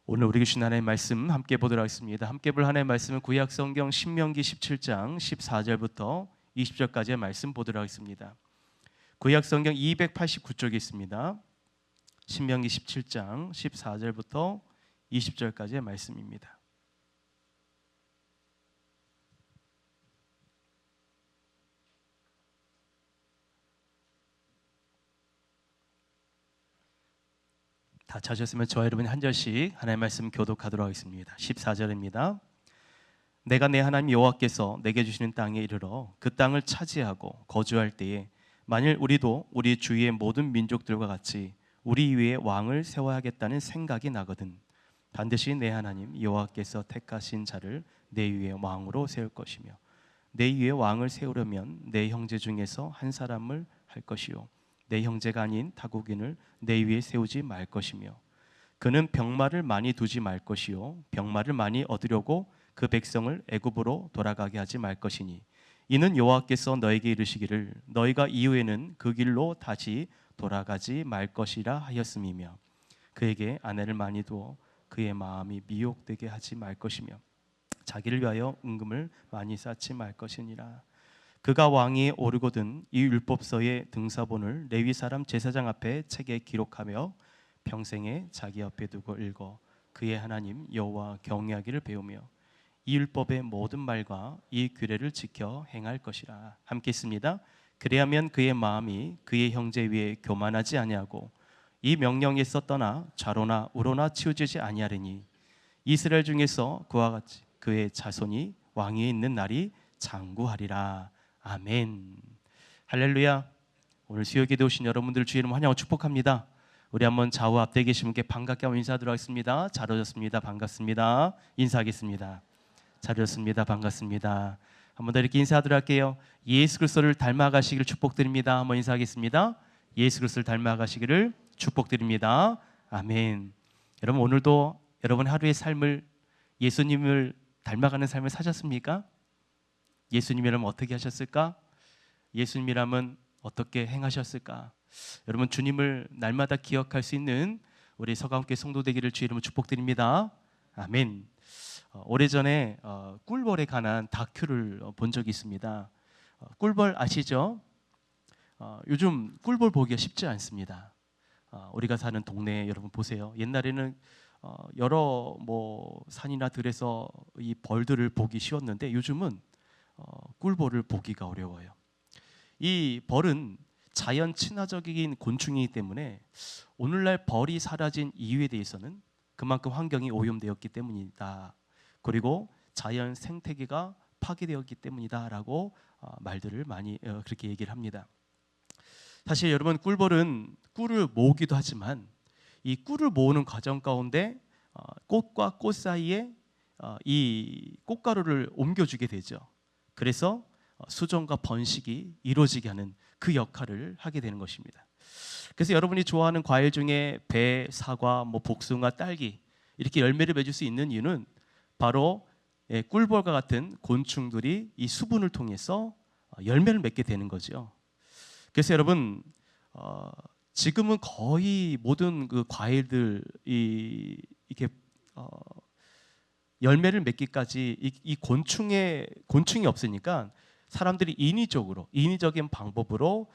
오늘 우리 주신 하나님의 말씀 함께 보도록 하겠습니다. 함께 볼 하나님의 말씀은 구약 성경 신명기 17장 14절부터 20절까지의 말씀 보도록 하겠습니다. 구약 성경 289쪽에 있습니다. 신명기 17장 14절부터 20절까지의 말씀입니다. 다 찾으셨으면 저와 여러분이 한 절씩 하나님의 말씀 교독하도록 하겠습니다. 14절입니다. 내가 내 하나님 여호와께서 내게 주시는 땅에 이르러 그 땅을 차지하고 거주할 때에 만일 우리도 우리 주위의 모든 민족들과 같이 우리 위에 왕을 세워야겠다는 생각이 나거든 반드시 내 하나님 여호와께서 택하신 자를 내 위에 왕으로 세울 것이며 내 위에 왕을 세우려면 내 형제 중에서 한 사람을 할 것이요 내 형제가 아닌 타국인을 내 위에 세우지 말 것이며 그는 병마를 많이 두지 말 것이요 병마를 많이 얻으려고 그 백성을 애굽으로 돌아가게 하지 말 것이니 이는 여호와께서 너에게 이르시기를 너희가 이후에는 그 길로 다시 돌아가지 말 것이라 하였음이며 그에게 아내를 많이 두어 그의 마음이 미혹되게 하지 말 것이며 자기를 위하여 은금을 많이 쌓지 말 것이니라. 그가 왕위에 오르거든 이 율법서의 등사본을 레위 사람 제사장 앞에 책에 기록하며 평생에 자기 앞에 두고 읽어 그의 하나님 여호와 경외하기를 배우며 이 율법의 모든 말과 이 규례를 지켜 행할 것이라. 함께 있습니다. 그래야면 그의 마음이 그의 형제 위에 교만하지 아니하고 이 명령에서 떠나 좌로나 우로나 치우치지 아니하리니 이스라엘 중에서 그와 같이 그의 자손이 왕위에 있는 날이 장구하리라. 아멘. 할렐루야. 오늘 수요기도에 오신 여러분들 주의 이름 환영하고 축복합니다. 우리 한번 좌우 앞에 계신 분께 반갑게 한번 인사드리도록 하겠습니다. 잘 오셨습니다. 반갑습니다. 인사하겠습니다. 잘 오셨습니다. 반갑습니다. 한번 더 이렇게 인사하도록 할게요. 예수 그리스도를 닮아가시기를 축복드립니다. 한번 인사하겠습니다. 예수 그리스도를 닮아가시기를 축복드립니다. 아멘. 여러분 오늘도 여러분 하루의 삶을 예수님을 닮아가는 삶을 사셨습니까? 예수님이라면 어떻게 하셨을까? 예수님이라면 어떻게 행하셨을까? 여러분 주님을 날마다 기억할 수 있는 우리 서가운교회 성도 되기를 주의 이름으로 축복드립니다. 아멘. 오래전에 꿀벌에 관한 다큐를 본 적이 있습니다. 꿀벌 아시죠? 요즘 꿀벌 보기가 쉽지 않습니다. 우리가 사는 동네에 여러분 보세요. 옛날에는 여러 산이나 들에서 이 벌들을 보기 쉬웠는데 요즘은 꿀벌을 보기가 어려워요. 이 벌은 자연 친화적인 곤충이기 때문에 오늘날 벌이 사라진 이유에 대해서는 그만큼 환경이 오염되었기 때문이다. 그리고 자연 생태계가 파괴되었기 때문이다라고 말들을 많이 그렇게 얘기를 합니다. 사실 여러분 꿀벌은 꿀을 모으기도 하지만 이 꿀을 모으는 과정 가운데 꽃과 꽃 사이에 이 꽃가루를 옮겨주게 되죠. 그래서 수정과 번식이 이루어지게 하는 그 역할을 하게 되는 것입니다. 그래서 여러분이 좋아하는 과일 중에 배, 사과, 복숭아, 딸기 이렇게 열매를 맺을 수 있는 이유는 바로 꿀벌과 같은 곤충들이 이 수분을 통해서 열매를 맺게 되는 거죠. 그래서 여러분 지금은 거의 모든 그 과일들이 이렇게 열매를 맺기까지 이 곤충이 없으니까 사람들이 인위적인 방법으로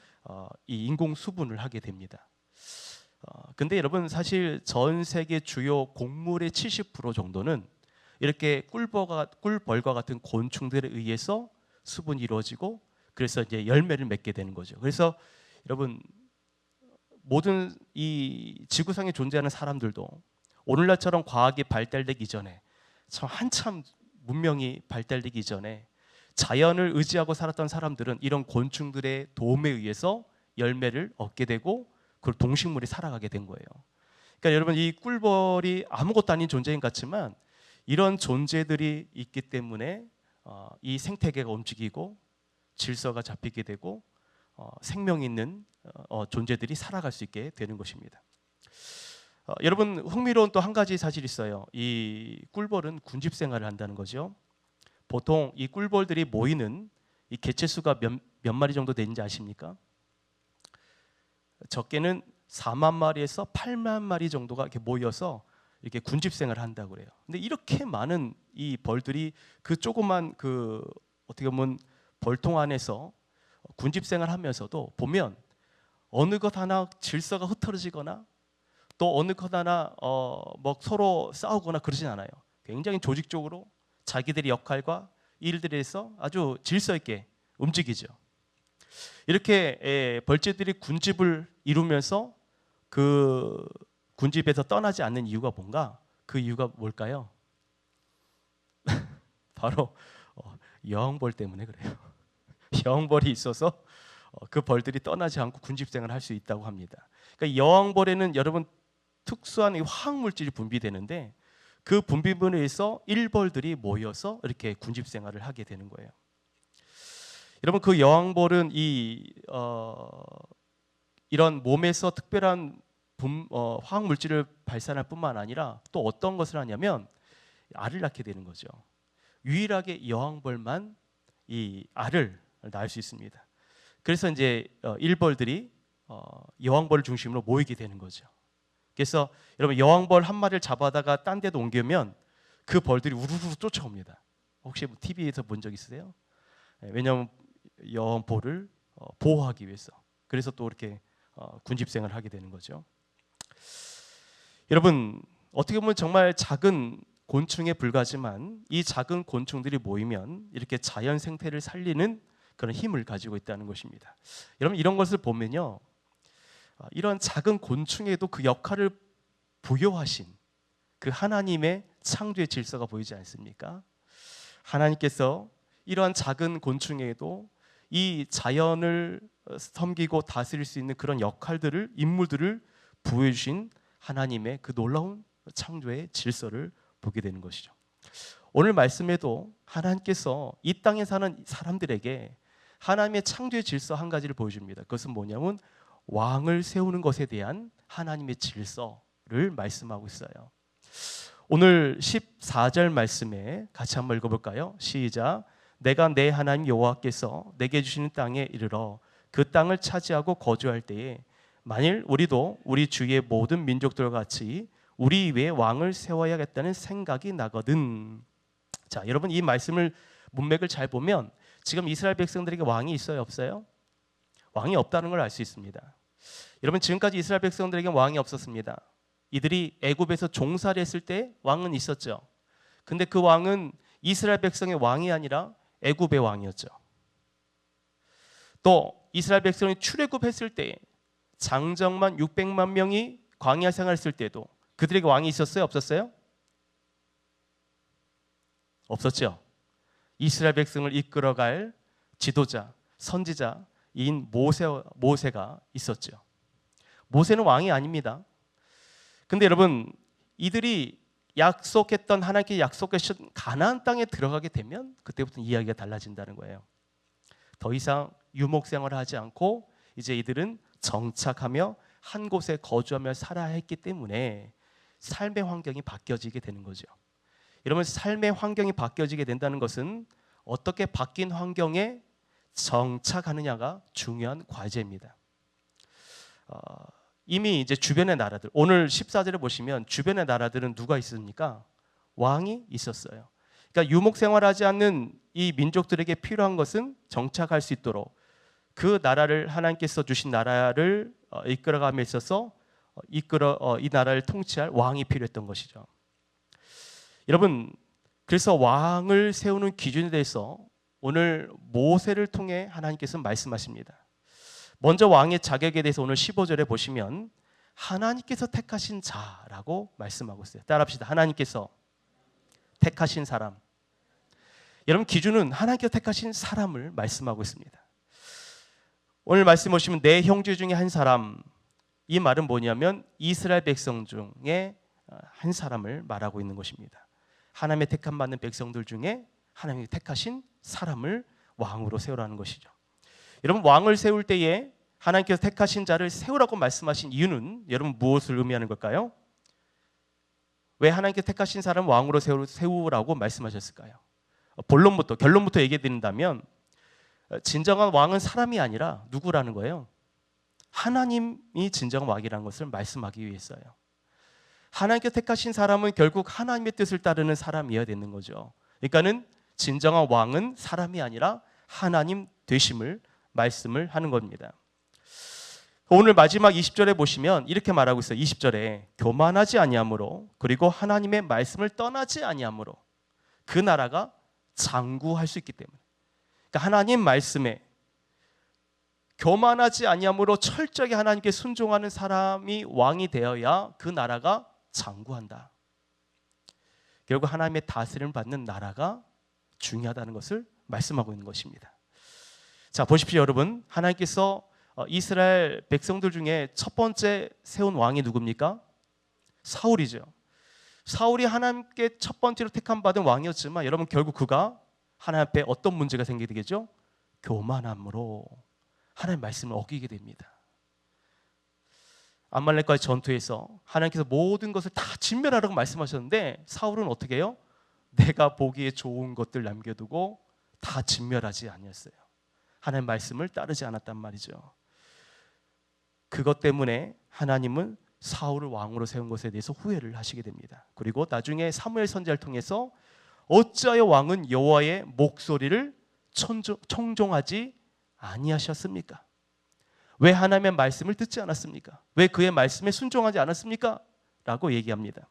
이 인공 수분을 하게 됩니다. 근데 여러분 사실 전 세계 주요 곡물의 70% 정도는 이렇게 꿀벌과 같은 곤충들에 의해서 수분이 이루어지고 그래서 이제 열매를 맺게 되는 거죠. 그래서 여러분 모든 이 지구상에 존재하는 사람들도 오늘날처럼 과학이 발달되기 전에 한참 문명이 발달되기 전에 자연을 의지하고 살았던 사람들은 이런 곤충들의 도움에 의해서 열매를 얻게 되고 그 동식물이 살아가게 된 거예요. 그러니까 여러분 이 꿀벌이 아무것도 아닌 존재인 것 같지만 이런 존재들이 있기 때문에 이 생태계가 움직이고 질서가 잡히게 되고 생명 있는 존재들이 살아갈 수 있게 되는 것입니다. 여러분 흥미로운 또 한 가지 사실이 있어요. 이 꿀벌은 군집 생활을 한다는 거죠. 보통 이 꿀벌들이 모이는 이 개체 수가 몇 마리 정도 되는지 아십니까? 적게는 4만 마리에서 8만 마리 정도가 이렇게 모여서 이렇게 군집생활을 한다고 그래요. 근데 이렇게 많은 이 벌들이 그 조그만 그 어떻게 보면 벌통 안에서 군집생활을 하면서도 보면 어느 것 하나 질서가 흐트러지거나 또 어느 것 하나 뭐 서로 싸우거나 그러진 않아요. 굉장히 조직적으로 자기들의 역할과 일들에서 아주 질서 있게 움직이죠. 이렇게 벌떼들이 군집을 이루면서 그 군집에서 떠나지 않는 이유가 뭔가? 그 이유가 뭘까요? 바로 여왕벌 때문에 그래요. 여왕벌이 있어서 그 벌들이 떠나지 않고 군집생활을 할 수 있다고 합니다. 그러니까 여왕벌에는 여러분 특수한 화학 물질이 분비되는데 그 분비물에 의해서 일벌들이 모여서 이렇게 군집생활을 하게 되는 거예요. 여러분 그 여왕벌은 이런 몸에서 특별한 화학 물질을 발산할 뿐만 아니라 또 어떤 것을 하냐면 알을 낳게 되는 거죠. 유일하게 여왕벌만 이 알을 낳을 수 있습니다. 그래서 이제 일벌들이 여왕벌을 중심으로 모이게 되는 거죠. 그래서 여러분 여왕벌 한 마리를 잡아다가 딴 데도 옮기면 그 벌들이 우르르 쫓아옵니다. 혹시 TV에서 본 적 있으세요? 왜냐하면 여왕벌을 보호하기 위해서. 그래서 또 이렇게 군집생활을 하게 되는 거죠. 여러분 어떻게 보면 정말 작은 곤충에 불과하지만 이 작은 곤충들이 모이면 이렇게 자연 생태를 살리는 그런 힘을 가지고 있다는 것입니다. 여러분 이런 것을 보면요, 이런 작은 곤충에도 그 역할을 부여하신 그 하나님의 창조의 질서가 보이지 않습니까? 하나님께서 이러한 작은 곤충에도 이 자연을 섬기고 다스릴 수 있는 그런 역할들을, 인물들을 부여해 주신 하나님의 그 놀라운 창조의 질서를 보게 되는 것이죠. 오늘 말씀에도 하나님께서 이 땅에 사는 사람들에게 하나님의 창조의 질서 한 가지를 보여줍니다. 그것은 뭐냐면 왕을 세우는 것에 대한 하나님의 질서를 말씀하고 있어요. 오늘 14절 말씀에 같이 한번 읽어볼까요? 시작. 내가 내 하나님 여호와께서 내게 주시는 땅에 이르러 그 땅을 차지하고 거주할 때에 만일 우리도 우리 주위의 모든 민족들과 같이 우리 위에 왕을 세워야겠다는 생각이 나거든. 자, 여러분 이 말씀을 문맥을 잘 보면 지금 이스라엘 백성들에게 왕이 있어요, 없어요? 왕이 없다는 걸 알 수 있습니다. 여러분 지금까지 이스라엘 백성들에게 왕이 없었습니다. 이들이 애굽에서 종살이 했을 때 왕은 있었죠. 근데 그 왕은 이스라엘 백성의 왕이 아니라 애굽의 왕이었죠. 또 이스라엘 백성이 출애굽했을 때 장정만 600만 명이 광야 생활했을 때도 그들에게 왕이 있었어요, 없었어요? 없었죠. 이스라엘 백성을 이끌어갈 지도자, 선지자인 모세가 있었죠. 모세는 왕이 아닙니다. 근데 여러분 이들이 약속했던 하나님께 약속하신 가나안 땅에 들어가게 되면 그때부터 이야기가 달라진다는 거예요. 더 이상 유목 생활을 하지 않고 이제 이들은 정착하며 한 곳에 거주하며 살아야 했기 때문에 삶의 환경이 바뀌어지게 되는 거죠. 여러분 삶의 환경이 바뀌어지게 된다는 것은 어떻게 바뀐 환경에 정착하느냐가 중요한 과제입니다. 이미 이제 주변의 나라들, 오늘 14절에 보시면 주변의 나라들은 누가 있습니까? 왕이 있었어요. 그러니까 유목 생활하지 않는 이 민족들에게 필요한 것은 정착할 수 있도록 그 나라를 하나님께서 주신 나라를 이끌어감에 있어서 이 나라를 통치할 왕이 필요했던 것이죠. 여러분 그래서 왕을 세우는 기준에 대해서 오늘 모세를 통해 하나님께서 말씀하십니다. 먼저 왕의 자격에 대해서 오늘 15절에 보시면 하나님께서 택하신 자라고 말씀하고 있어요. 따라합시다. 하나님께서 택하신 사람. 여러분 기준은 하나님께서 택하신 사람을 말씀하고 있습니다. 오늘 말씀 보시면 내 형제 중에 한 사람, 이 말은 뭐냐면 이스라엘 백성 중에 한 사람을 말하고 있는 것입니다. 하나님의 택함 받는 백성들 중에 하나님이 택하신 사람을 왕으로 세우라는 것이죠. 여러분 왕을 세울 때에 하나님께서 택하신 자를 세우라고 말씀하신 이유는 여러분 무엇을 의미하는 걸까요? 왜 하나님께서 택하신 사람을 왕으로 세우라고 말씀하셨을까요? 결론부터 얘기해 드린다면 진정한 왕은 사람이 아니라 누구라는 거예요? 하나님이 진정한 왕이라는 것을 말씀하기 위해서요. 하나님께서 택하신 사람은 결국 하나님의 뜻을 따르는 사람이어야 되는 거죠. 그러니까는 진정한 왕은 사람이 아니라 하나님 되심을 말씀을 하는 겁니다. 오늘 마지막 20절에 보시면 이렇게 말하고 있어요. 20절에 교만하지 아니함으로 그리고 하나님의 말씀을 떠나지 아니함으로 그 나라가 장구할 수 있기 때문에, 그러니까 하나님 말씀에 교만하지 아니함으로 철저하게 하나님께 순종하는 사람이 왕이 되어야 그 나라가 장구한다. 결국 하나님의 다스림을 받는 나라가 중요하다는 것을 말씀하고 있는 것입니다. 자, 보십시오 여러분. 하나님께서 이스라엘 백성들 중에 첫 번째 세운 왕이 누굽니까? 사울이죠. 사울이 하나님께 첫 번째로 택함 받은 왕이었지만 여러분 결국 그가 하나님 앞에 어떤 문제가 생기게 되겠죠? 교만함으로 하나님의 말씀을 어기게 됩니다. 아말렉과의 전투에서 하나님께서 모든 것을 다 진멸하라고 말씀하셨는데 사울은 어떻게 해요? 내가 보기에 좋은 것들 남겨두고 다 진멸하지 아니었어요. 하나님의 말씀을 따르지 않았단 말이죠. 그것 때문에 하나님은 사울을 왕으로 세운 것에 대해서 후회를 하시게 됩니다. 그리고 나중에 사무엘 선지자를 통해서 어찌하여 왕은 여호와의 목소리를 청종하지 아니하셨습니까? 왜 하나님의 말씀을 듣지 않았습니까? 왜 그의 말씀에 순종하지 않았습니까? 라고 얘기합니다.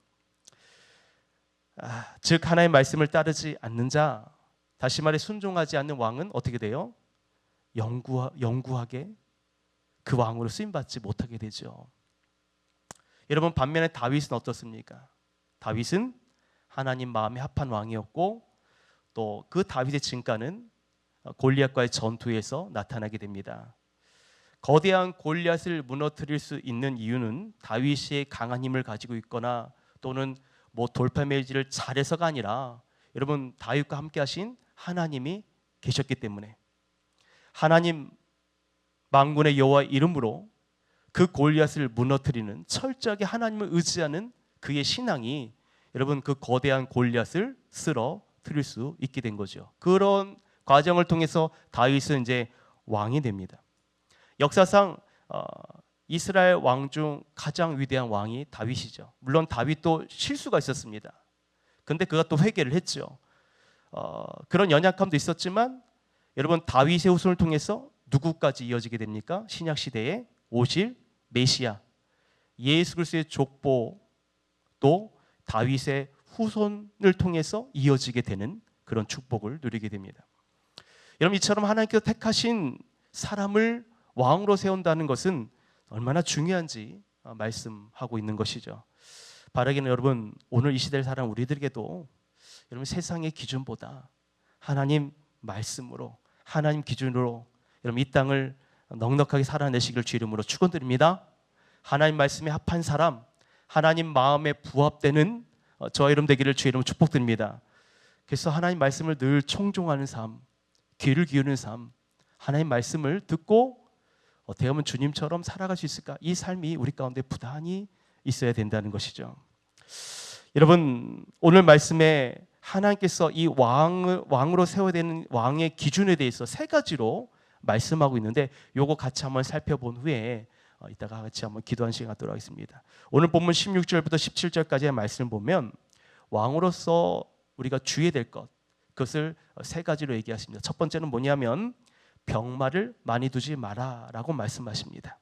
즉 하나님의 말씀을 따르지 않는 자, 다시 말해 순종하지 않는 왕은 어떻게 돼요? 영구하게 그 왕으로 쓰임받지 못하게 되죠. 여러분 반면에 다윗은 어떻습니까? 다윗은 하나님 마음에 합한 왕이었고 또 그 다윗의 진가는 골리앗과의 전투에서 나타나게 됩니다. 거대한 골리앗을 무너뜨릴 수 있는 이유는 다윗의 강한 힘을 가지고 있거나 또는 돌파 매질을 잘해서가 아니라 여러분 다윗과 함께 하신 하나님이 계셨기 때문에, 하나님 만군의 여호와 이름으로 그 골리앗을 무너뜨리는 철저하게 하나님을 의지하는 그의 신앙이 여러분 그 거대한 골리앗을 쓰러뜨릴 수 있게 된 거죠. 그런 과정을 통해서 다윗은 이제 왕이 됩니다. 역사상 이스라엘 왕 중 가장 위대한 왕이 다윗이죠. 물론 다윗도 실수가 있었습니다. 근데 그가 또 회개를 했죠. 그런 연약함도 있었지만 여러분 다윗의 후손을 통해서 누구까지 이어지게 됩니까? 신약 시대에 오실 메시아 예수 그리스도의 족보도 다윗의 후손을 통해서 이어지게 되는 그런 축복을 누리게 됩니다. 여러분 이처럼 하나님께서 택하신 사람을 왕으로 세운다는 것은 얼마나 중요한지 말씀하고 있는 것이죠. 바라기는 여러분 오늘 이 시대를 살아가는 우리들에게도 여러분 세상의 기준보다 하나님 말씀으로 하나님 기준으로 여러분 이 땅을 넉넉하게 살아내시기를 주 이름으로 축원드립니다. 하나님 말씀에 합한 사람, 하나님 마음에 부합되는 저와 여러분 되기를 주 이름으로 축복드립니다. 그래서 하나님 말씀을 늘 청종하는 삶, 귀를 기울이는 삶, 하나님 말씀을 듣고 어떻게 하면 주님처럼 살아갈 수 있을까? 이 삶이 우리 가운데 부단히 있어야 된다는 것이죠. 여러분 오늘 말씀에 하나님께서 이 왕으로 세워야 되는 왕의 기준에 대해서 세 가지로 말씀하고 있는데 요거 같이 한번 살펴본 후에 이따가 같이 한번 기도한 시간 갖도록 하겠습니다. 오늘 본문 16절부터 17절까지의 말씀을 보면 왕으로서 우리가 주의해야 될 것, 그것을 세 가지로 얘기하십니다. 첫 번째는 뭐냐면 병마를 많이 두지 마라 라고 말씀하십니다.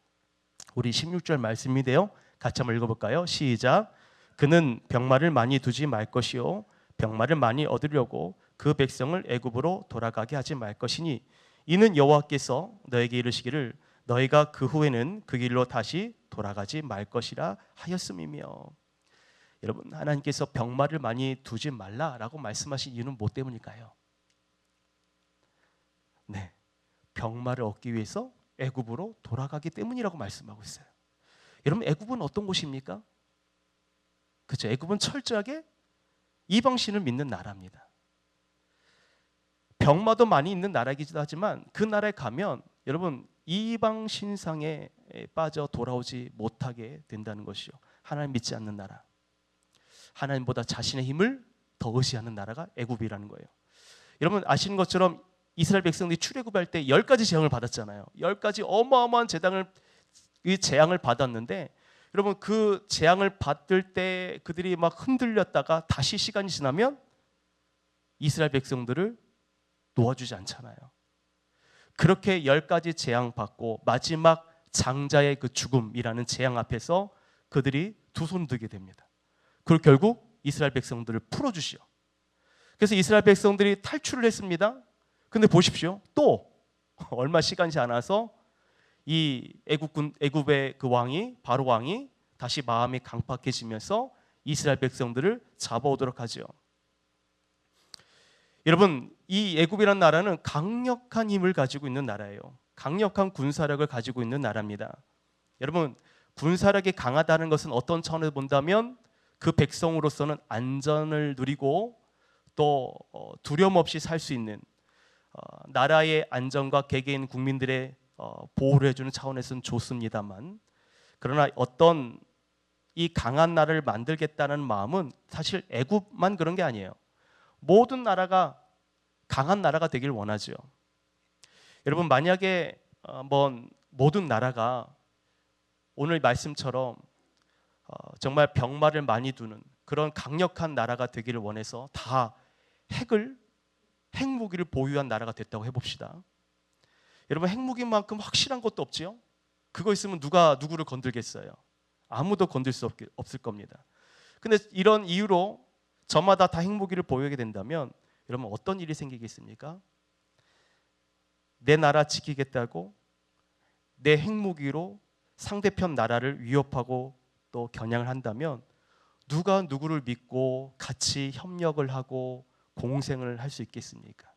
우리 16절 말씀인데요, 같이 한번 읽어볼까요? 시작. 그는 병마를 많이 두지 말 것이요 병마를 많이 얻으려고 그 백성을 애굽으로 돌아가게 하지 말 것이니 이는 여호와께서 너에게 이르시기를 너희가 그 후에는 그 길로 다시 돌아가지 말 것이라 하였음이며. 여러분 하나님께서 병마를 많이 두지 말라라고 말씀하신 이유는 뭐 때문일까요? 네, 병마를 얻기 위해서 애굽으로 돌아가기 때문이라고 말씀하고 있어요. 여러분 애굽은 어떤 곳입니까? 그렇죠. 애굽은 철저하게 이방신을 믿는 나라입니다. 병마도 많이 있는 나라이기도 하지만 그 나라에 가면 여러분 이방 신상에 빠져 돌아오지 못하게 된다는 것이요. 하나님 믿지 않는 나라, 하나님보다 자신의 힘을 더 의지하는 나라가 애굽이라는 거예요. 여러분 아시는 것처럼 이스라엘 백성들이 출애굽할 때 10가지 재앙을 받았잖아요. 10가지 어마어마한 재앙을 받았는데 여러분 그 재앙을 받을 때 그들이 막 흔들렸다가 다시 시간이 지나면 이스라엘 백성들을 놓아주지 않잖아요. 그렇게 10가지 재앙 받고 마지막 장자의 그 죽음이라는 재앙 앞에서 그들이 두 손 들게 됩니다. 그리고 결국 이스라엘 백성들을 풀어주시오. 그래서 이스라엘 백성들이 탈출을 했습니다. 근데 보십시오. 또 얼마 시간이 지나서 이 애굽의 그 왕이 바로 왕이 다시 마음이 강팍해지면서 이스라엘 백성들을 잡아오도록 하죠. 여러분 이 애굽이라는 나라는 강력한 힘을 가지고 있는 나라예요. 강력한 군사력을 가지고 있는 나라입니다. 여러분 군사력이 강하다는 것은 어떤 차원에서 본다면 그 백성으로서는 안전을 누리고 또 두려움 없이 살 수 있는 나라의 안전과 개개인 국민들의 보호를 해주는 차원에서는 좋습니다만, 그러나 어떤 이 강한 나라를 만들겠다는 마음은 사실 애굽만 그런 게 아니에요. 모든 나라가 강한 나라가 되길 원하죠. 여러분 만약에 모든 나라가 오늘 말씀처럼 정말 병마를 많이 두는 그런 강력한 나라가 되기를 원해서 다 핵무기를 보유한 나라가 됐다고 해봅시다. 여러분 핵무기만큼 확실한 것도 없지요. 그거 있으면 누가 누구를 건들겠어요? 아무도 건들 수 없을 겁니다. 근데 이런 이유로 저마다 다 핵무기를 보유하게 된다면 여러분 어떤 일이 생기겠습니까? 내 나라 지키겠다고 내 핵무기로 상대편 나라를 위협하고 또 겨냥을 한다면 누가 누구를 믿고 같이 협력을 하고 공생을 할 수 있겠습니까?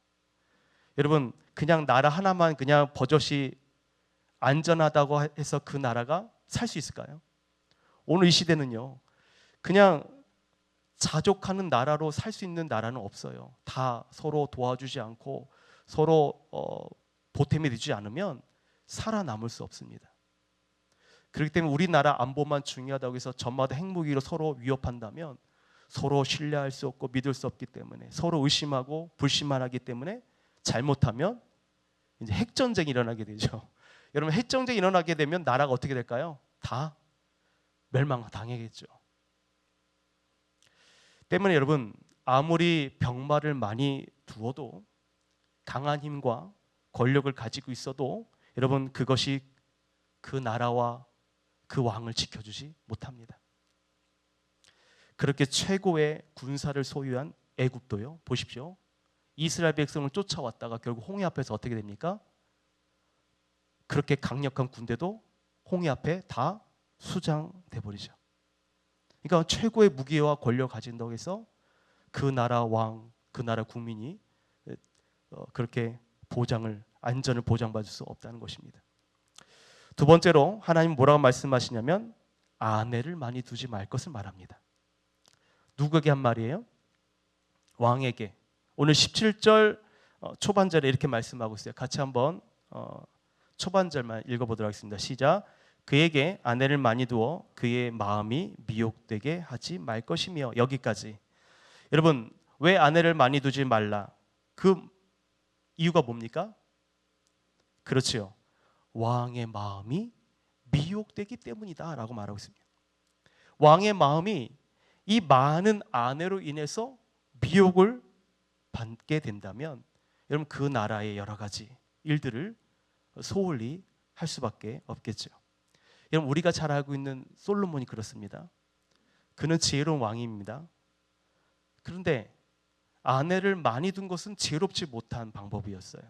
여러분 그냥 나라 하나만 그냥 버젓이 안전하다고 해서 그 나라가 살 수 있을까요? 오늘 이 시대는요 그냥 자족하는 나라로 살 수 있는 나라는 없어요. 다 서로 도와주지 않고 서로 보탬이 되지 않으면 살아남을 수 없습니다. 그렇기 때문에 우리나라 안보만 중요하다고 해서 저마다 핵무기로 서로 위협한다면 서로 신뢰할 수 없고 믿을 수 없기 때문에 서로 의심하고 불신만 하기 때문에 잘못하면 이제 핵전쟁이 일어나게 되죠. 여러분 핵전쟁이 일어나게 되면 나라가 어떻게 될까요? 다 멸망당하겠죠. 때문에 여러분 아무리 병마를 많이 두어도 강한 힘과 권력을 가지고 있어도 여러분 그것이 그 나라와 그 왕을 지켜주지 못합니다. 그렇게 최고의 군사를 소유한 애굽도요 보십시오. 이스라엘 백성을 쫓아왔다가 결국 홍해 앞에서 어떻게 됩니까? 그렇게 강력한 군대도 홍해 앞에 다 수장돼 버리죠. 그러니까 최고의 무기와 권력을 가진다고 해서 그 나라 왕, 그 나라 국민이 그렇게 안전을 보장받을 수 없다는 것입니다. 두 번째로 하나님 뭐라고 말씀하시냐면 아내를 많이 두지 말 것을 말합니다. 누구에게 한 말이에요? 왕에게. 오늘 17절 초반절에 이렇게 말씀하고 있어요. 같이 한번 초반절만 읽어보도록 하겠습니다. 시작. 그에게 아내를 많이 두어 그의 마음이 미혹되게 하지 말 것이며. 여기까지. 여러분 왜 아내를 많이 두지 말라? 그 이유가 뭡니까? 그렇지요. 왕의 마음이 미혹되기 때문이다 라고 말하고 있습니다. 왕의 마음이 이 많은 아내로 인해서 미혹을 받게 된다면 여러분 그 나라의 여러 가지 일들을 소홀히 할 수밖에 없겠죠. 여러분 우리가 잘 알고 있는 솔로몬이 그렇습니다. 그는 지혜로운 왕입니다. 그런데 아내를 많이 둔 것은 지혜롭지 못한 방법이었어요.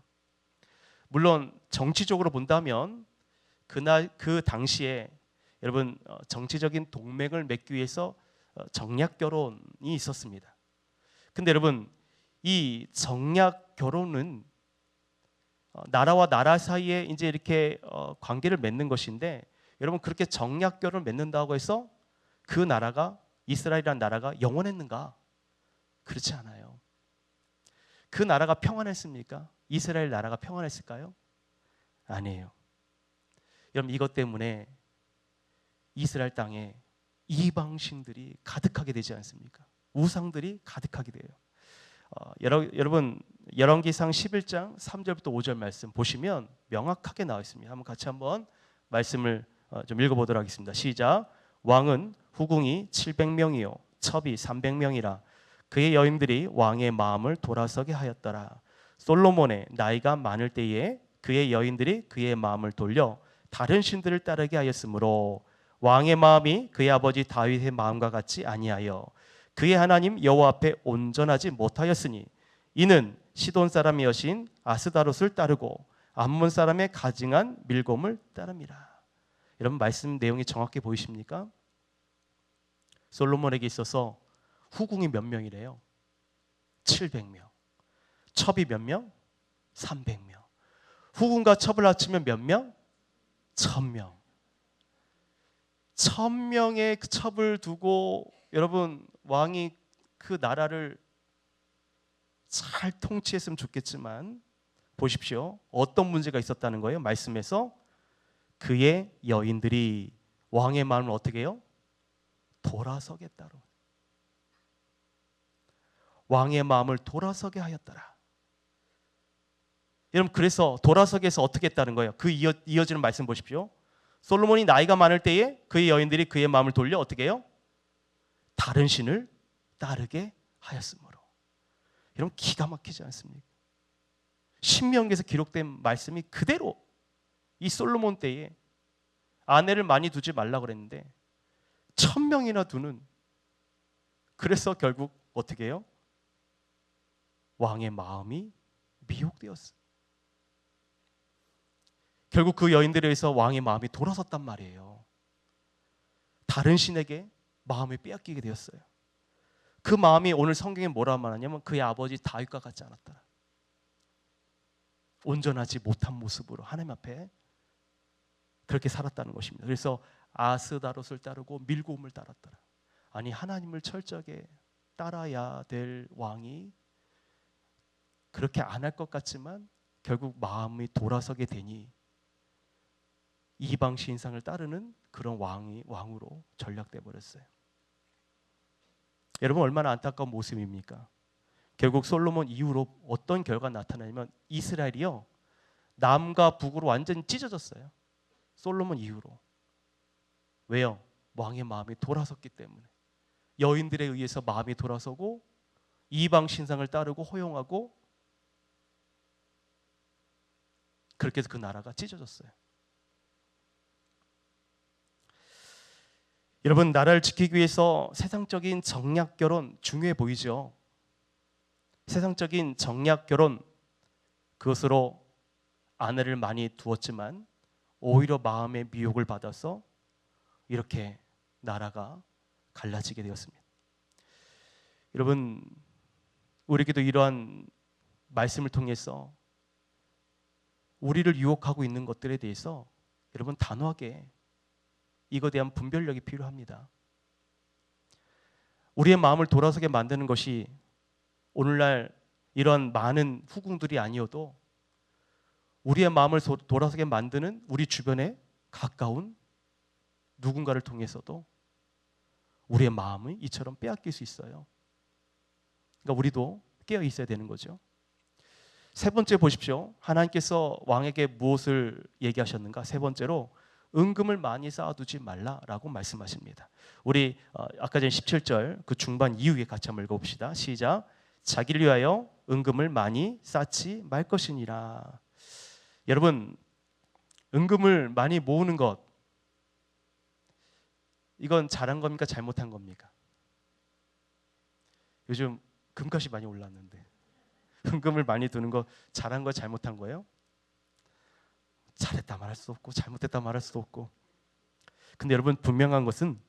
물론 정치적으로 본다면 그 당시에 여러분 정치적인 동맹을 맺기 위해서 정략 결혼이 있었습니다. 근데 여러분 이 정략 결혼은 나라와 나라 사이에 이제 이렇게 관계를 맺는 것인데 여러분 그렇게 정략 결혼을 맺는다고 해서 그 나라가 이스라엘이라는 나라가 영원했는가? 그렇지 않아요. 그 나라가 평안했습니까? 이스라엘 나라가 평안했을까요? 아니에요. 여러분 이것 때문에 이스라엘 땅에 이방신들이 가득하게 되지 않습니까? 우상들이 가득하게 돼요. 여러분 열왕기상 11장 3절부터 5절 말씀 보시면 명확하게 나와 있습니다. 한번 같이 한번 말씀을 좀 읽어보도록 하겠습니다. 시작. 왕은 후궁이 700명이요 첩이 300명이라 그의 여인들이 왕의 마음을 돌아서게 하였더라. 솔로몬의 나이가 많을 때에 그의 여인들이 그의 마음을 돌려 다른 신들을 따르게 하였으므로 왕의 마음이 그의 아버지 다윗의 마음과 같이 아니하여 그의 하나님 여호와 앞에 온전하지 못하였으니 이는 시돈 사람의 여신 아스다롯을 따르고 암몬 사람의 가증한 밀곰을 따릅니다. 여러분 말씀 내용이 정확히 보이십니까? 솔로몬에게 있어서 후궁이 몇 명이래요? 700명. 첩이 몇 명? 300명. 후궁과 첩을 합치면 몇 명? 1000명. 1000명의 그 첩을 두고 여러분 왕이 그 나라를 잘 통치했으면 좋겠지만 보십시오. 어떤 문제가 있었다는 거예요? 말씀에서 그의 여인들이 왕의 마음을 어떻게 해요? 돌아서겠다로. 왕의 마음을 돌아서게 하였더라. 여러분 그래서 돌아서게 해서 어떻게 했다는 거예요? 그 이어지는 말씀 보십시오. 솔로몬이 나이가 많을 때에 그의 여인들이 그의 마음을 돌려 어떻게 해요? 다른 신을 따르게 하였으므로. 여러분 기가 막히지 않습니까? 신명기에서 기록된 말씀이 그대로 이 솔로몬 때에 아내를 많이 두지 말라 그랬는데 1000명이나 두는, 그래서 결국 어떻게 해요? 왕의 마음이 미혹되었어요. 결국 그 여인들에 의해서 왕의 마음이 돌아섰단 말이에요. 다른 신에게 마음을 빼앗기게 되었어요. 그 마음이 오늘 성경에 뭐라 말하냐면 그의 아버지 다윗과 같지 않았더라. 온전하지 못한 모습으로 하나님 앞에 그렇게 살았다는 것입니다. 그래서 아스다롯을 따르고 밀곰을 따랐더라. 아니 하나님을 철저하게 따라야 될 왕이 그렇게 안 할 것 같지만 결국 마음이 돌아서게 되니 이방 신상을 따르는 그런 왕으로 전락돼 버렸어요. 여러분 얼마나 안타까운 모습입니까? 결국 솔로몬 이후로 어떤 결과가 나타나냐면 이스라엘이요 남과 북으로 완전히 찢어졌어요. 솔로몬 이후로. 왜요? 왕의 마음이 돌아섰기 때문에. 여인들에 의해서 마음이 돌아서고 이방 신상을 따르고 허용하고 그렇게 해서 그 나라가 찢어졌어요. 여러분 나라를 지키기 위해서 세상적인 정략 결혼 중요해 보이죠? 세상적인 정략 결혼 그것으로 아내를 많이 두었지만 오히려 마음의 미혹을 받아서 이렇게 나라가 갈라지게 되었습니다. 여러분 우리에게도 이러한 말씀을 통해서 우리를 유혹하고 있는 것들에 대해서 여러분 단호하게 이거에 대한 분별력이 필요합니다. 우리의 마음을 돌아서게 만드는 것이 오늘날 이런 많은 후궁들이 아니어도 우리의 마음을 돌아서게 만드는 우리 주변에 가까운 누군가를 통해서도 우리의 마음이 이처럼 빼앗길 수 있어요. 그러니까 우리도 깨어 있어야 되는 거죠. 세 번째 보십시오. 하나님께서 왕에게 무엇을 얘기하셨는가? 세 번째로 은금을 많이 쌓아두지 말라라고 말씀하십니다. 우리 아까 전 17절 그 중반 이후에 같이 한번 읽어봅시다. 시작. 자기를 위하여 은금을 많이 쌓지 말 것이니라. 여러분 은금을 많이 모으는 것 이건 잘한 겁니까? 잘못한 겁니까? 요즘 금값이 많이 올랐는데 은금을 많이 두는 거 잘한 거 잘못한 거예요? 잘했다 말할 수 없고 잘못했다 말할 수도 없고. 근데 여러분 분명한 것은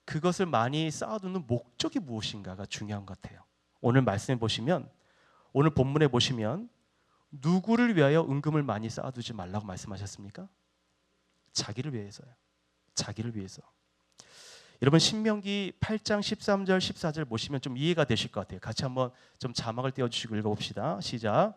그것을 많이 쌓아두는 목적이 무엇인가가 중요한 것 같아요. 오늘 말씀해 보시면 오늘 본문에 보시면 누구를 위하여 은금을 많이 쌓아두지 말라고 말씀하셨습니까? 자기를 위해서요. 자기를 위해서. 여러분 신명기 8장 13절 14절 보시면 좀 이해가 되실 것 같아요. 같이 한번 좀 자막을 띄워주시고 읽어봅시다. 시작.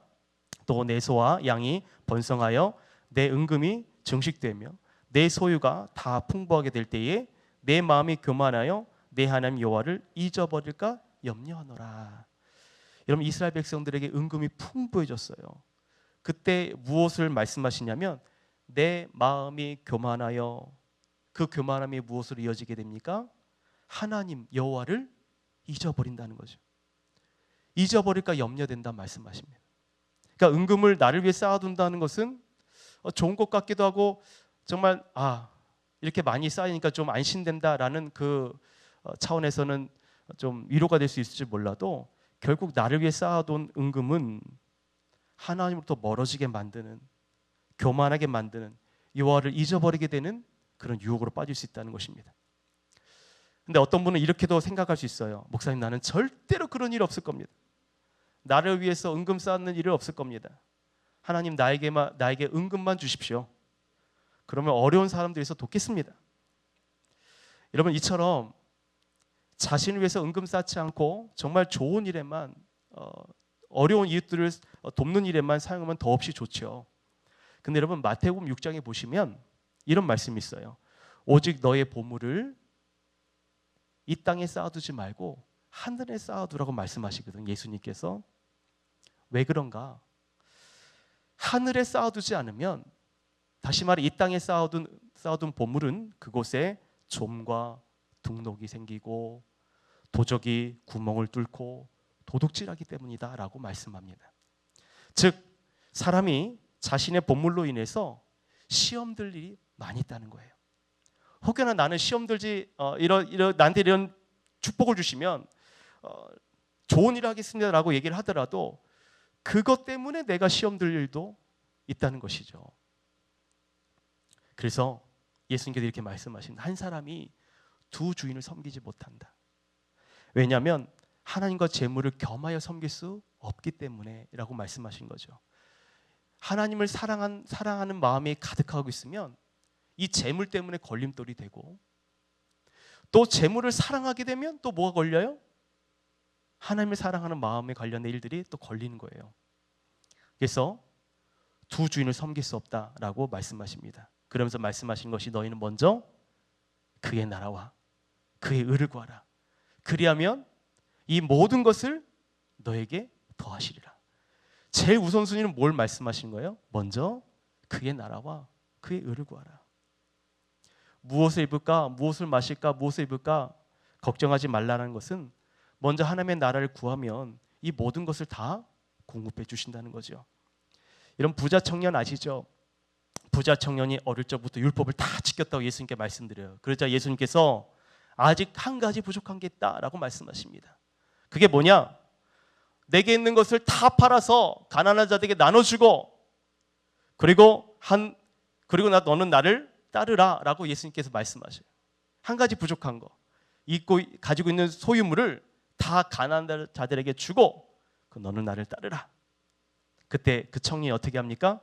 또 내 소와 양이 번성하여 내 은금이 증식되며 내 소유가 다 풍부하게 될 때에 내 마음이 교만하여 내 하나님 여호와를 잊어버릴까 염려하노라. 여러분 이스라엘 백성들에게 은금이 풍부해졌어요. 그때 무엇을 말씀하시냐면 내 마음이 교만하여 그 교만함이 무엇으로 이어지게 됩니까? 하나님 여호와를 잊어버린다는 거죠. 잊어버릴까 염려된다 말씀하십니다. 그러니까 은금을 나를 위해 쌓아둔다는 것은 좋은 것 같기도 하고 정말 이렇게 많이 쌓이니까 좀 안심된다라는 그 차원에서는 좀 위로가 될 수 있을지 몰라도 결국 나를 위해 쌓아둔 은금은 하나님으로부터 멀어지게 만드는, 교만하게 만드는, 여호와를 잊어버리게 되는 그런 유혹으로 빠질 수 있다는 것입니다. 근데 어떤 분은 이렇게도 생각할 수 있어요. 목사님, 나는 절대로 그런 일 없을 겁니다. 나를 위해서 은금 쌓는 일은 없을 겁니다. 하나님 나에게 은금만 주십시오. 그러면 어려운 사람들에서 돕겠습니다. 여러분, 이처럼 자신을 위해서 은금 쌓지 않고 정말 좋은 일에만, 어려운 이웃들을 돕는 일에만 사용하면 더없이 좋죠. 근데 여러분, 마태복음 6장에 보시면 이런 말씀이 있어요. 오직 너의 보물을 이 땅에 쌓아두지 말고 하늘에 쌓아두라고 말씀하시거든요. 예수님께서. 왜 그런가? 하늘에 쌓아두지 않으면, 다시 말해 이 땅에 쌓아둔 보물은 그곳에 좀과 등록이 생기고 도적이 구멍을 뚫고 도둑질하기 때문이다 라고 말씀합니다. 즉 사람이 자신의 보물로 인해서 시험 들 일이 많이 있다는 거예요. 혹여나 나는 시험 들지 나한테 이런 축복을 주시면 좋은 일을 하겠습니다 라고 얘기를 하더라도 그것 때문에 내가 시험 들 일도 있다는 것이죠. 그래서 예수님께서 이렇게 말씀하십니다. 한 사람이 두 주인을 섬기지 못한다. 왜냐하면 하나님과 재물을 겸하여 섬길 수 없기 때문에 라고 말씀하신 거죠. 하나님을 사랑하는 마음이 가득하고 있으면 이 재물 때문에 걸림돌이 되고, 또 재물을 사랑하게 되면 또 뭐가 걸려요? 하나님을 사랑하는 마음에 관련된 일들이 또 걸리는 거예요. 그래서 두 주인을 섬길 수 없다라고 말씀하십니다. 그러면서 말씀하신 것이 너희는 먼저 그의 나라와 그의 의를 구하라. 그리하면 이 모든 것을 너에게 더하시리라. 제일 우선순위는 뭘 말씀하신 거예요? 먼저 그의 나라와 그의 의를 구하라. 무엇을 입을까? 무엇을 마실까? 무엇을 입을까? 걱정하지 말라는 것은 먼저 하나님의 나라를 구하면 이 모든 것을 다 공급해 주신다는 거죠. 이런 부자 청년 아시죠? 부자 청년이 어릴 적부터 율법을 다 지켰다고 예수님께 말씀드려요. 그러자 예수님께서 아직 한 가지 부족한 게 있다라고 말씀하십니다. 그게 뭐냐? 내게 있는 것을 다 팔아서 가난한 자들에게 나눠주고 그리고 너는 나를 따르라라고 예수님께서 말씀하셔요. 한 가지 부족한 거, 가지고 있는 소유물을 다 가난한 자들에게 주고 너는 나를 따르라. 그때 그 청년이 어떻게 합니까?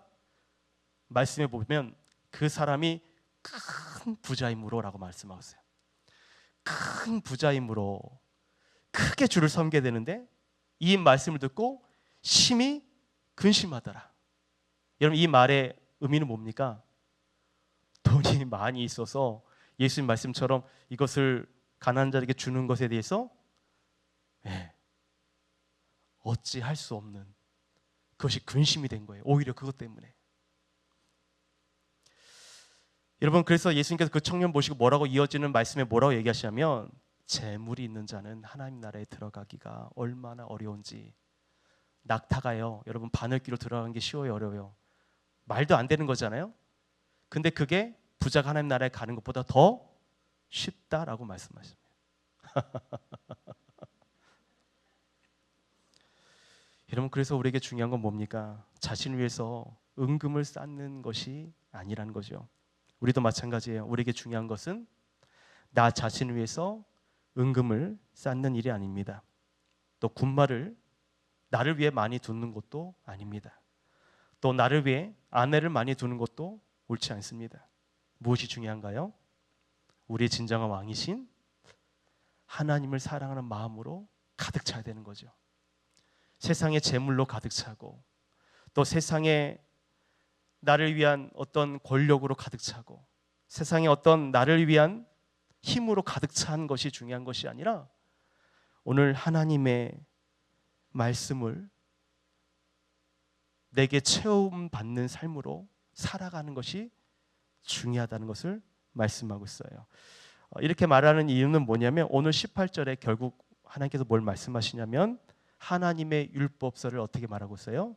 말씀해 보면 그 사람이 큰 부자이므로라고 말씀하세요. 큰 부자이므로 크게 주를 섬겨야 되는데 이 말씀을 듣고 심히 근심하더라. 여러분, 이 말의 의미는 뭡니까? 돈이 많이 있어서 예수님 말씀처럼 이것을 가난한 자에게 주는 것에 대해서 어찌할 수 없는 그것이 근심이 된 거예요. 오히려 그것 때문에. 여러분, 그래서 예수님께서 그 청년 보시고 뭐라고 이어지는 말씀에 뭐라고 얘기하시냐면 재물이 있는 자는 하나님 나라에 들어가기가 얼마나 어려운지. 낙타가요, 여러분, 바늘귀로 들어가는 게 쉬워요, 어려워요? 말도 안 되는 거잖아요. 근데 그게 부자가 하나님 나라에 가는 것보다 더 쉽다라고 말씀하십니다. 여러분, 그래서 우리에게 중요한 건 뭡니까? 자신을 위해서 은금을 쌓는 것이 아니라는 거죠. 우리도 마찬가지예요. 우리에게 중요한 것은 나 자신을 위해서 은금을 쌓는 일이 아닙니다. 또 군말을 나를 위해 많이 두는 것도 아닙니다. 또 나를 위해 아내를 많이 두는 것도 옳지 않습니다. 무엇이 중요한가요? 우리의 진정한 왕이신 하나님을 사랑하는 마음으로 가득 차야 되는 거죠. 세상의 재물로 가득 차고 또 세상에 나를 위한 어떤 권력으로 가득 차고 세상에 어떤 나를 위한 힘으로 가득 찬 것이 중요한 것이 아니라 오늘 하나님의 말씀을 내게 체험받는 삶으로 살아가는 것이 중요하다는 것을 말씀하고 있어요. 이렇게 말하는 이유는 뭐냐면 오늘 18절에 결국 하나님께서 뭘 말씀하시냐면 하나님의 율법서를 어떻게 말하고 있어요?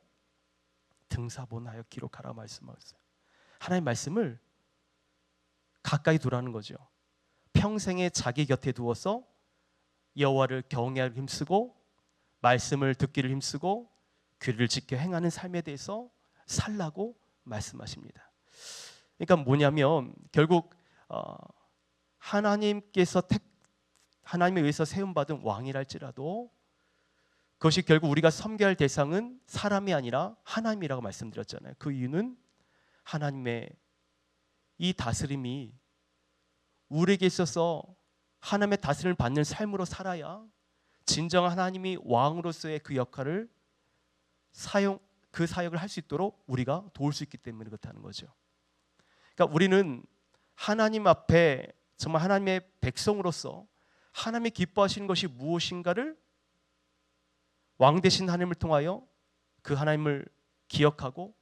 등사본하여 기록하라고 말씀하고 있어요. 하나님 말씀을 가까이 두라는 거죠. 평생에 자기 곁에 두어서 여호와를 경외하기 힘쓰고 말씀을 듣기를 힘쓰고 규례를 지켜 행하는 삶에 대해서 살라고 말씀하십니다. 그러니까 뭐냐면 결국 하나님께서 하나님에 의해서 세움받은 왕이랄지라도 그것이 결국 우리가 섬겨야 할 대상은 사람이 아니라 하나님이라고 말씀드렸잖아요. 그 이유는 하나님의 이 다스림이 우리에게 있어서 하나님의 다스림을 받는 삶으로 살아야 진정한 하나님이 왕으로서의 그 역할을 그 사역을 할 수 있도록 우리가 도울 수 있기 때문에 그렇다는 거죠. 그러니까 우리는 하나님 앞에 정말 하나님의 백성으로서 하나님이 기뻐하시는 것이 무엇인가를 왕 되신 하나님을 통하여 그 하나님을 기억하고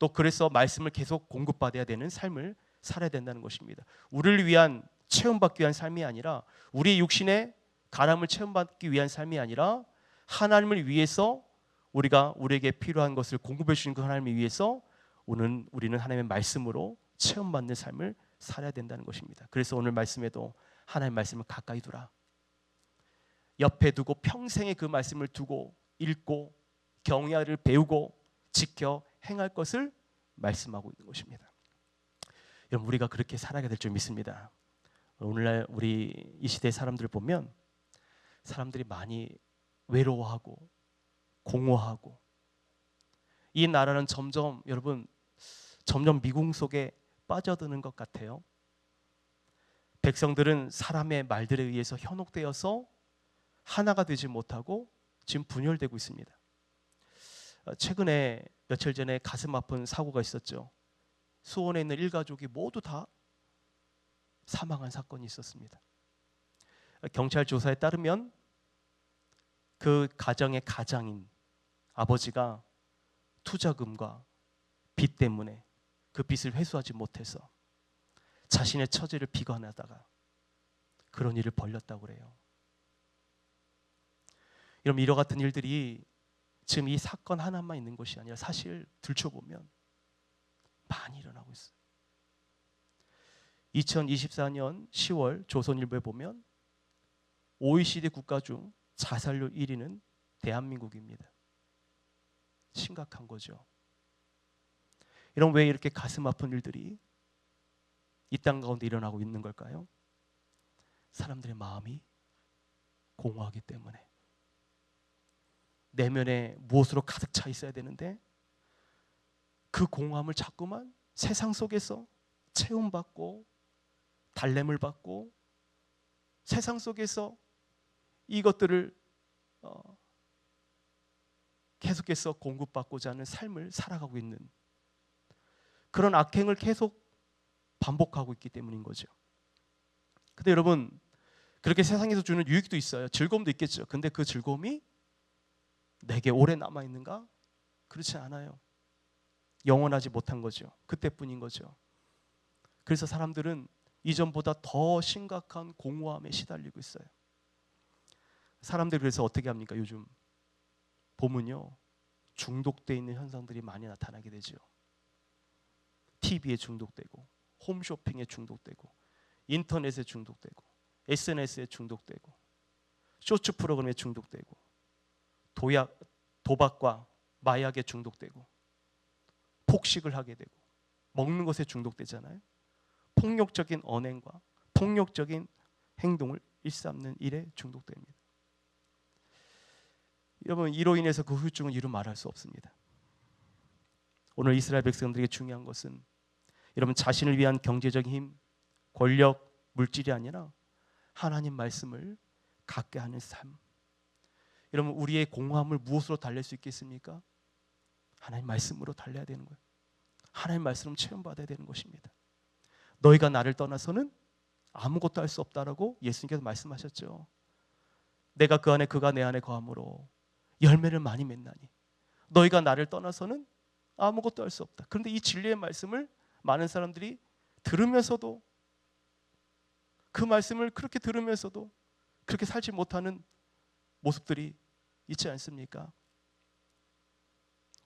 또 그래서 말씀을 계속 공급받아야 되는 삶을 살아야 된다는 것입니다. 우리를 위한 체험받기 위한 삶이 아니라 우리 육신의 가람을 체험받기 위한 삶이 아니라 하나님을 위해서 우리에게 필요한 것을 공급해 주신 그 하나님을 위해서 우리는 하나님의 말씀으로 체험받는 삶을 살아야 된다는 것입니다. 그래서 오늘 말씀에도 하나님의 말씀을 가까이 두라. 옆에 두고 평생에 그 말씀을 두고 읽고 경외를 배우고 지켜 행할 것을 말씀하고 있는 것입니다. 여러분 우리가 그렇게 살아야 될 줄 믿습니다. 오늘날 우리 이 시대 사람들 보면 사람들이 많이 외로워하고 공허하고 이 나라는 점점 미궁 속에 빠져드는 것 같아요. 백성들은 사람의 말들에 의해서 현혹되어서 하나가 되지 못하고 지금 분열되고 있습니다. 최근에 며칠 전에 가슴 아픈 사고가 있었죠. 수원에 있는 일가족이 모두 다 사망한 사건이 있었습니다. 경찰 조사에 따르면 그 가정의 가장인 아버지가 투자금과 빚 때문에 그 빚을 회수하지 못해서 자신의 처지를 비관하다가 그런 일을 벌였다고 그래요. 여러분 이와 같은 일들이 지금 이 사건 하나만 있는 것이 아니라 사실 들춰보면 많이 일어나고 있어요. 2024년 10월 조선일보에 보면 OECD 국가 중 자살률 1위는 대한민국입니다. 심각한 거죠. 이런 왜 이렇게 가슴 아픈 일들이 이 땅 가운데 일어나고 있는 걸까요? 사람들의 마음이 공허하기 때문에 내면에 무엇으로 가득 차 있어야 되는데 그 공허함을 자꾸만 세상 속에서 체험받고 달램을 받고 세상 속에서 이것들을 계속해서 공급받고자 하는 삶을 살아가고 있는 그런 악행을 계속 반복하고 있기 때문인 거죠. 근데 여러분 그렇게 세상에서 주는 유익도 있어요. 즐거움도 있겠죠. 근데 그 즐거움이 내게 오래 남아있는가? 그렇지 않아요. 영원하지 못한 거죠. 그때뿐인 거죠. 그래서 사람들은 이전보다 더 심각한 공허함에 시달리고 있어요. 사람들이 그래서 어떻게 합니까? 요즘 보면요 중독되어 있는 현상들이 많이 나타나게 되죠. TV에 중독되고 홈쇼핑에 중독되고 인터넷에 중독되고 SNS에 중독되고 쇼츠 프로그램에 중독되고 도박과 마약에 중독되고 폭식을 하게 되고 먹는 것에 중독되잖아요. 폭력적인 언행과 폭력적인 행동을 일삼는 일에 중독됩니다. 여러분 이로 인해서 그 후유증은 이루 말할 수 없습니다. 오늘 이스라엘 백성들에게 중요한 것은 여러분 자신을 위한 경제적인 힘, 권력, 물질이 아니라 하나님 말씀을 갖게 하는 삶. 여러분 우리의 공허함을 무엇으로 달랠 수 있겠습니까? 하나님 말씀으로 달래야 되는 거예요. 하나님 말씀을 체험받아야 되는 것입니다. 너희가 나를 떠나서는 아무것도 할 수 없다라고 예수님께서 말씀하셨죠. 내가 그 안에 그가 내 안에 거함으로 열매를 많이 맺나니 너희가 나를 떠나서는 아무것도 할 수 없다. 그런데 이 진리의 말씀을 많은 사람들이 들으면서도 그 말씀을 그렇게 들으면서도 그렇게 살지 못하는 모습들이 있지 않습니까?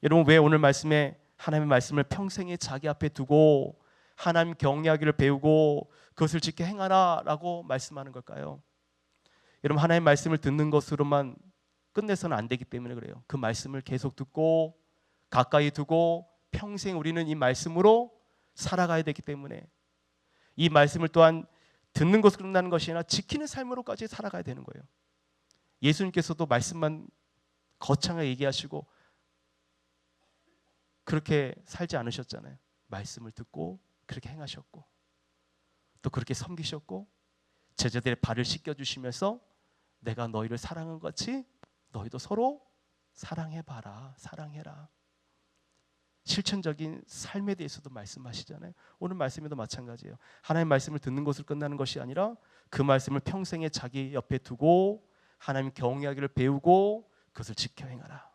여러분, 왜 오늘 말씀에 하나님의 말씀을 평생에 자기 앞에 두고 하나님 경외하기를 배우고 그것을 지켜 행하라 라고 말씀하는 걸까요? 여러분, 하나님의 말씀을 듣는 것으로만 끝내서는 안 되기 때문에 그래요. 그 말씀을 계속 듣고 가까이 두고 평생 우리는 이 말씀으로 살아가야 되기 때문에 이 말씀을 또한 듣는 것으로 끝나는 것이 아니라 지키는 삶으로까지 살아가야 되는 거예요. 예수님께서도 말씀만 거창하게 얘기하시고 그렇게 살지 않으셨잖아요. 말씀을 듣고 그렇게 행하셨고 또 그렇게 섬기셨고 제자들의 발을 씻겨주시면서 내가 너희를 사랑한 것 같이 너희도 서로 사랑해봐라, 사랑해라. 실천적인 삶에 대해서도 말씀하시잖아요. 오늘 말씀에도 마찬가지예요. 하나님의 말씀을 듣는 것으로 끝나는 것이 아니라 그 말씀을 평생에 자기 옆에 두고 하나님 경외하기를 배우고 그것을 지켜 행하라.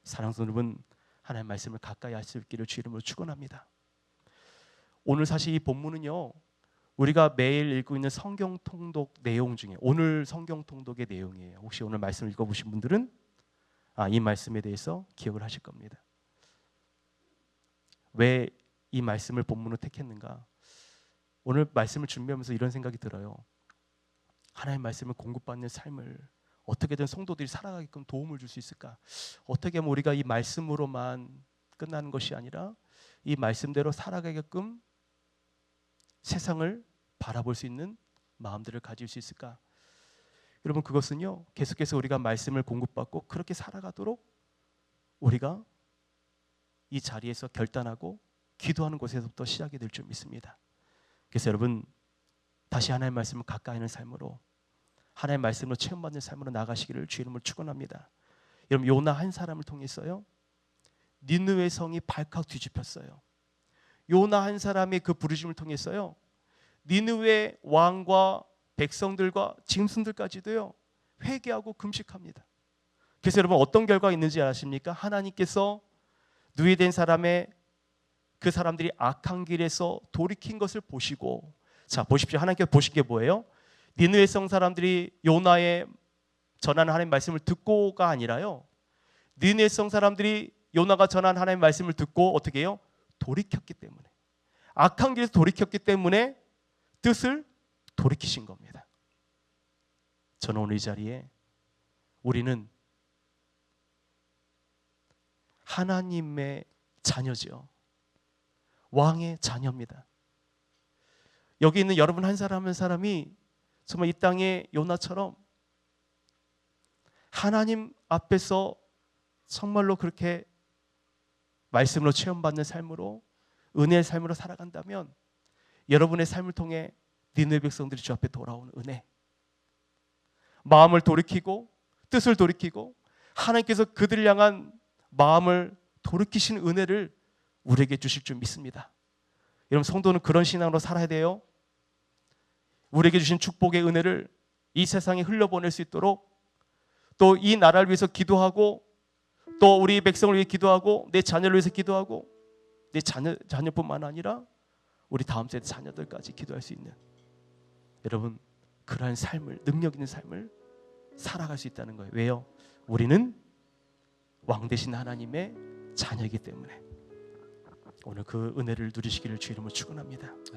사랑하는 여러분, 하나님의 말씀을 가까이 할 수 있기를 주 이름으로 축원합니다. 오늘 사실 이 본문은요, 우리가 매일 읽고 있는 성경 통독 내용 중에 오늘 성경 통독의 내용이에요. 혹시 오늘 말씀을 읽어보신 분들은 이 말씀에 대해서 기억을 하실 겁니다. 왜 이 말씀을 본문으로 택했는가? 오늘 말씀을 준비하면서 이런 생각이 들어요. 하나님의 말씀을 공급받는 삶을 어떻게든 성도들이 살아가게끔 도움을 줄 수 있을까? 어떻게 하면 우리가 이 말씀으로만 끝나는 것이 아니라 이 말씀대로 살아가게끔 세상을 바라볼 수 있는 마음들을 가질 수 있을까? 여러분, 그것은요, 계속해서 우리가 말씀을 공급받고 그렇게 살아가도록 우리가 이 자리에서 결단하고 기도하는 곳에서부터 시작이 될 줄 믿습니다. 그래서 여러분, 다시 하나님의 말씀을 가까이 하는 삶으로 하나님의 말씀으로 체험받는 삶으로 나가시기를 주 이름으로 축원합니다. 여러분, 요나 한 사람을 통해서요, 니느웨 성이 발칵 뒤집혔어요. 요나 한 사람의 그 부르심을 통해서요, 니느웨 왕과 백성들과 짐승들까지도요 회개하고 금식합니다. 그래서 여러분, 어떤 결과가 있는지 아십니까? 하나님께서 누이된 사람의 그 사람들이 악한 길에서 돌이킨 것을 보시고, 자 보십시오. 하나님께서 보신 게 뭐예요? 니느웨 성 사람들이 요나의 전하는 하나님의 말씀을 듣고가 아니라요, 니느웨 성 사람들이 요나가 전한 하나님의 말씀을 듣고 어떻게 해요? 돌이켰기 때문에, 악한 길에서 돌이켰기 때문에 뜻을 돌이키신 겁니다. 저는 오늘 이 자리에 우리는 하나님의 자녀죠. 왕의 자녀입니다. 여기 있는 여러분 한 사람 한 사람이 정말 이 땅의 요나처럼 하나님 앞에서 정말로 그렇게 말씀으로 체험받는 삶으로, 은혜의 삶으로 살아간다면 여러분의 삶을 통해 니느웨 백성들이 주 앞에 돌아오는 은혜, 마음을 돌이키고 뜻을 돌이키고 하나님께서 그들을 향한 마음을 돌이키시는 은혜를 우리에게 주실 줄 믿습니다. 여러분, 성도는 그런 신앙으로 살아야 돼요. 우리에게 주신 축복의 은혜를 이 세상에 흘려보낼 수 있도록, 또 이 나라를 위해서 기도하고, 또 우리 백성을 위해 기도하고, 내 자녀를 위해서 기도하고, 내 자녀뿐만 아니라 우리 다음 세대 자녀들까지 기도할 수 있는, 여러분, 그러한 삶을, 능력 있는 삶을 살아갈 수 있다는 거예요. 왜요? 우리는 왕 되신 하나님의 자녀이기 때문에 오늘 그 은혜를 누리시기를 주 이름으로 축원합니다.